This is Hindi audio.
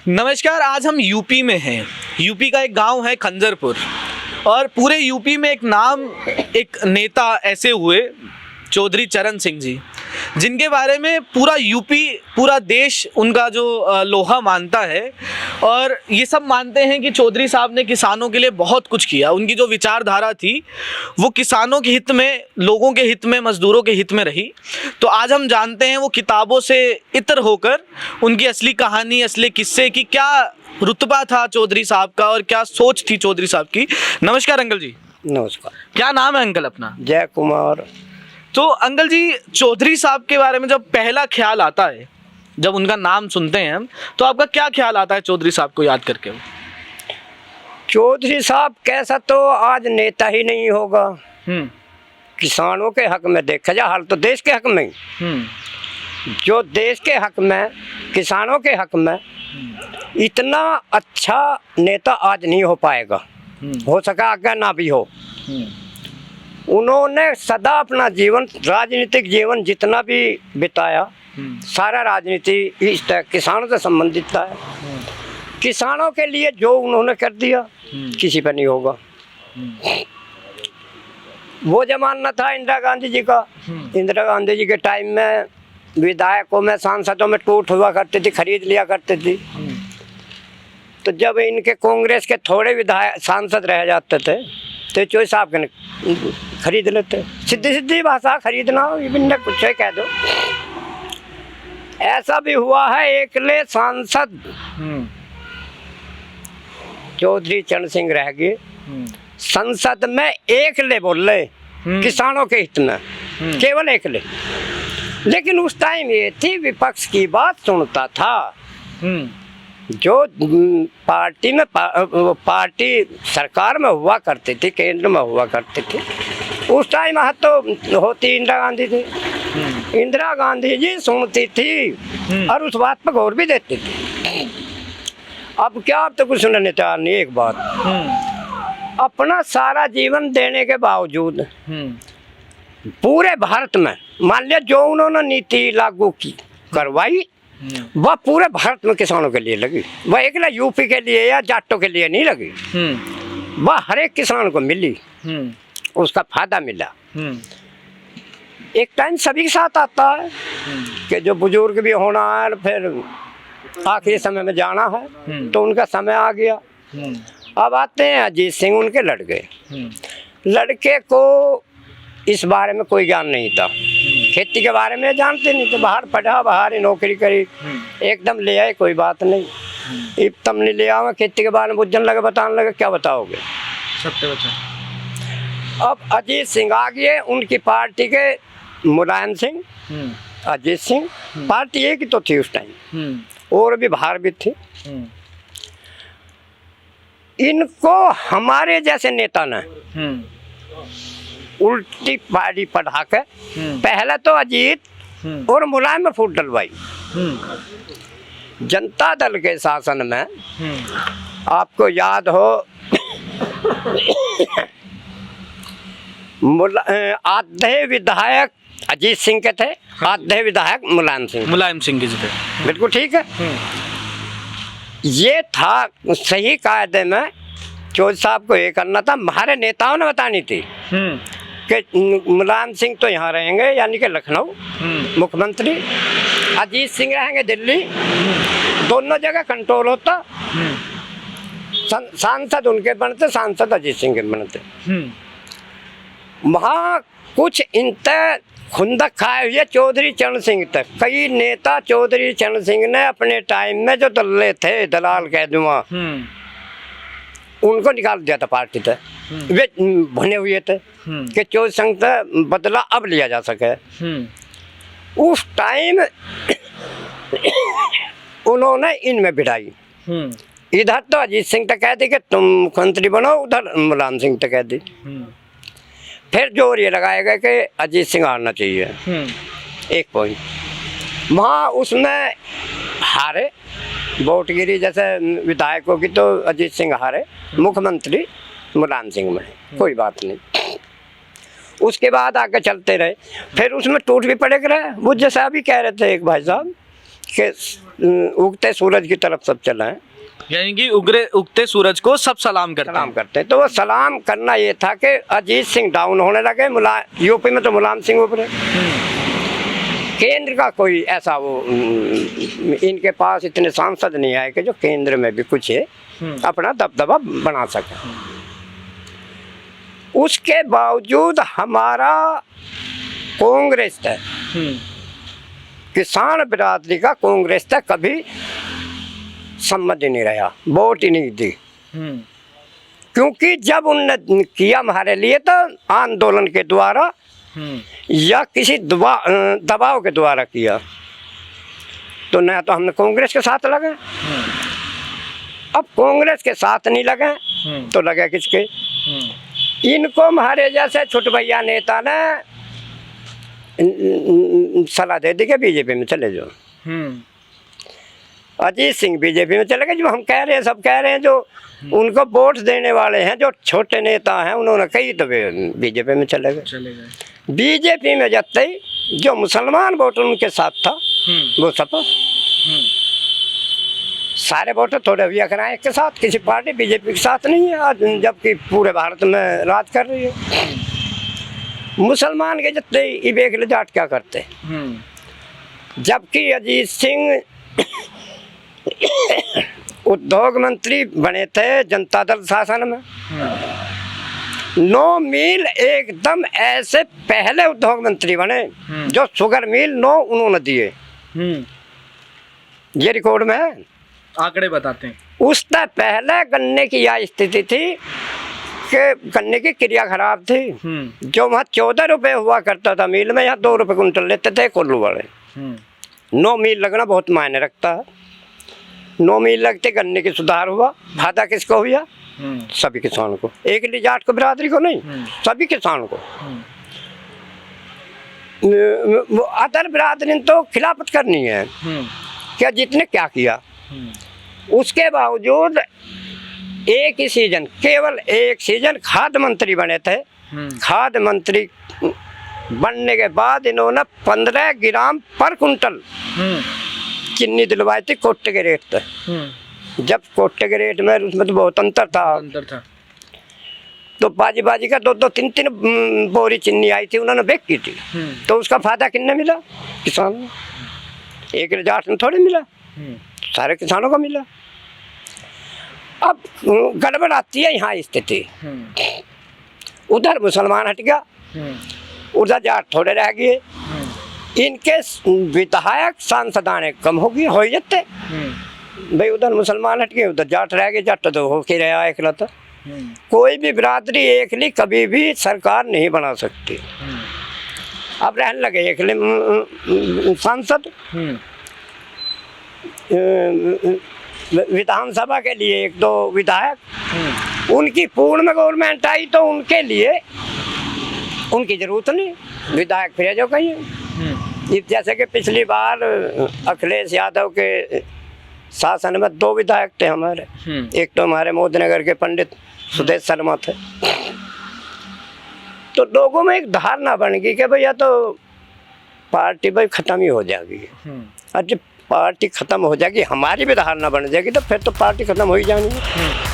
नमस्कार। आज हम यूपी में हैं। यूपी का एक गांव है खंजरपुर, और पूरे यूपी में एक नेता ऐसे हुए, चौधरी चरण सिंह जी, जिनके बारे में पूरा यूपी, पूरा देश उनका जो लोहा मानता है। और ये सब मानते हैं कि चौधरी साहब ने किसानों के लिए बहुत कुछ किया। उनकी जो विचारधारा थी वो किसानों के हित में, लोगों के हित में, मजदूरों के हित में रही। तो आज हम जानते हैं वो किताबों से इतर होकर उनकी असली कहानी, असली किस्से की क्या रुतबा था चौधरी साहब का और क्या सोच थी चौधरी साहब की। नमस्कार अंकल जी। नमस्कार। क्या नाम है अंकल अपना? जय कुमार। तो अंकल जी, चौधरी साहब के बारे में जब पहला ख्याल आता है, जब उनका नाम सुनते हैं हम, तो आपका क्या ख्याल आता है चौधरी साहब को याद करके? चौधरी साहब कैसा तो आज नेता ही नहीं होगा। किसानों के हक में देखा जाए, हाल तो देश के हक में, जो देश के हक में, किसानों के हक में इतना अच्छा नेता आज नहीं हो पाएगा। हो सका आगे ना भी हो। उन्होंने सदा अपना जीवन, राजनीतिक जीवन जितना भी बिताया, सारा राजनीति इस तरह किसानों से संबंधित था। किसानों के लिए जो उन्होंने कर दिया किसी पर नहीं होगा। वो जमाना था इंदिरा गांधी जी का। इंदिरा गांधी जी के टाइम में विधायकों में, सांसदों में टूट हुआ करती थी, खरीद लिया करती थी। तो जब इनके कांग्रेस के थोड़े विधायक सांसद रह जाते थे तो चौधरी साहब के खरीद लेते। सीधी सीधी भाषा, खरीदना विभिन्न कुछ है कह दो। ऐसा भी हुआ है, एकले सांसद चौधरी चरण सिंह रह गए संसद में, एकले बोले किसानों के हित में, केवल एकले। लेकिन उस टाइम ये थी, विपक्ष की बात सुनता था। जो पार्टी में पार्टी सरकार में हुआ करती थी, केंद्र में हुआ करती थी, उस टाइम तो होती इंदिरा गांधी थी। इंदिरा गांधी जी सुनती थी और उस बात पर गौर भी देती थी। अब क्या, अब तो कुछ सुनने तैयार नहीं। एक बात, अपना सारा जीवन देने के बावजूद पूरे भारत में, मान लिया जो उन्होंने नीति लागू की, करवाई, वह पूरे भारत में किसानों के लिए लगी। वह एकला यूपी के लिए या जाटों के लिए नहीं लगी। वह हर एक किसान को मिली, उसका फायदा मिला। एक टाइम सभी के साथ आता है कि जो बुजुर्ग भी होना है, फिर आखिरी समय में जाना है, तो उनका समय आ गया। अब आते हैं अजीत सिंह, उनके लड़के। लड़के को इस बारे में कोई ज्ञान नहीं था, खेती के बारे में जानते नहीं थे। बाहर पढ़ा, बाहर ही नौकरी करी, एकदम ले आए, कोई बात नहीं। एकदम नहीं ले आवा, खेती के बारे में बुझन लगे, बताने लगे, क्या बताओगे, सत्य बचा। अब अजीत सिंह आ गए, उनकी पार्टी के मुलायम सिंह, अजीत सिंह, पार्टी एक ही तो थी उस टाइम, और भी बाहर भी थी। इनको हमारे जैसे नेता ने उल्टी पार्टी पढ़ा के पहले तो अजीत और मुलायम में फूट डलवाई। जनता दल के शासन में आपको याद हो, आधे विधायक अजीत सिंह के थे, आधे विधायक मुलायम सिंह के थे। बिल्कुल ठीक है। ये था सही कायदे में। चौधरी साहब को ये करना था, हमारे नेताओं ने बतानी थी कि मुलायम सिंह तो यहाँ रहेंगे, यानी कि लखनऊ मुख्यमंत्री, अजीत सिंह रहेंगे दिल्ली, दोनों जगह कंट्रोल होता। सांसद उनके बनते, सांसद अजीत सिंह के बनते। वहाँ कुछ इंतः खुंदक खाए हुए चौधरी चरण सिंह तक। कई नेता चौधरी चरण सिंह ने अपने टाइम में जो दल्ले थे, दलाल कह दूँगा, उनको निकाल दिया था पार्टी से। वे बने हुए थे कि चौधरी संघ से बदला अब लिया जा सके। उस टाइम उन्होंने इनमें बिठाई। इधर तो अजीत सिंह तक कह दी कि तुम मुख्यमंत्री बनो, उधर मुलायम सिंह तक कह दी। फिर जोर ये लगाया गया कि अजीत सिंह हारना चाहिए, एक पॉइंट। वहाँ उसमें हारे, वोट गिरी जैसे विधायकों की, तो अजीत सिंह हारे, मुख्यमंत्री मुलायम सिंह में, कोई बात नहीं। उसके बाद आगे चलते रहे, फिर उसमें टूट भी पड़े रहे। वो जैसा अभी कह रहे थे एक भाई साहब के उगते सूरज की तरफ सब चला है, यानी कि उगते सूरज को सब सलाम करते सलाम हैं। करते हैं। तो वो सलाम करना ये था कि अजीत सिंह डाउन होने लगे, यूपी में तो मुलायम सिंह ऊपर है। केंद्र का कोई ऐसा वो इनके पास इतने सांसद नहीं आए कि जो केंद्र में भी कुछ है अपना दबदबा बना सके। उसके बावजूद हमारा कांग्रेस है, किसान बिरादरी का कांग्रेस तक कभी सम्मति नहीं रहा, वोट ही नहीं दी। क्योंकि जब उनने किया हमारे लिए तो आंदोलन के द्वारा या किसी दबाव के द्वारा किया, तो न तो हमने कांग्रेस के साथ लगे। अब कांग्रेस के साथ नहीं लगे तो लगे किसके? इनको हमारे जैसे छोट भैया नेता ने सलाह दे दी कि बीजेपी में चले जाओ। अजीत सिंह बीजेपी में चले गए। जो हम कह रहे हैं, सब कह रहे हैं, जो उनको वोट देने वाले हैं, जो छोटे नेता हैं, उन्होंने कही तो बीजेपी में चले गए। बीजेपी में जाते ही जो मुसलमान वोट उनके साथ था वो सब सारे वोटर थोड़े भी अखराए के साथ, किसी पार्टी बीजेपी के साथ नहीं है आज, जबकि पूरे भारत में राज कर रही है। मुसलमान के जितने इबेक जाट क्या करते, जबकि अजीत सिंह उद्योग मंत्री बने थे जनता दल शासन में। 9 मिल एकदम ऐसे पहले उद्योग मंत्री बने जो शुगर मिल 9 उन्होंने दिए, ये रिकॉर्ड में है, आंकड़े बताते हैं। उससे पहले गन्ने की यह स्थिति थी कि गन्ने की क्रिया खराब थी। जो वहाँ 14 रुपए हुआ करता था मिल में, यहाँ 2 रुपए कुंटल लेते थे कोल्लू वाले। 9 मिल लगना बहुत मायने रखता है। 9 मिल लगते गन्ने की सुधार हुआ, फायदा किसको हुआ? सभी किसानों को, एक लिए जाट को बिरादरी को नहीं, सभी किसानों को। अदर बिरादरी तो खिलाफत करनी है क्या जितने क्या किया। उसके बावजूद एक ही सीजन, केवल एक सीजन खाद्य मंत्री बने थे। खाद्य मंत्री बनने के बाद इन्होंने 15 ग्राम पर कुंटल चीनी दिलवाई थी कोटे के रेट पे। जब कोटे के रेट में उसमें तो बहुत अंतर था। तो बाजी बाजी का 2-2, 3-3 बोरी चीनी आई थी, उन्होंने बेच की थी। तो उसका फायदा किन्ने मिला? किसान। एक जाट में थोड़े मिला, सारे किसानों को मिला। अब गड़बड़ आती है यहाँ स्थिति, उधर मुसलमान हट गया, उधर जाट थोड़े रह गए। इनके विधायक सांसदाने कम हो गए, हो जाते भाई, उधर मुसलमान हट गए, उधर जाट रह गए। जाट तो हो के रहा एकला था। कोई भी बिरादरी एकली कभी भी सरकार नहीं बना सकती। अब रहने लगे एकले सांसद, विधानसभा के लिए 1-2 विधायक, उनकी पूर्ण में गवर्नमेंट आई तो उनके लिए उनकी जरूरत नहीं, विधायक फिर जो कहीं। जैसे कि पिछली बार अखिलेश यादव के शासन में 2 विधायक थे हमारे, एक तो हमारे मोदीनगर के पंडित सुदेश शर्मा थे। तो लोगों में एक धारणा बन गई कि भैया तो पार्टी भाई खत्म ही हो जाएगी। और जब पार्टी खत्म हो जाएगी, हमारी भी धारणा बन जाएगी, तो फिर तो पार्टी खत्म हो ही जानी है।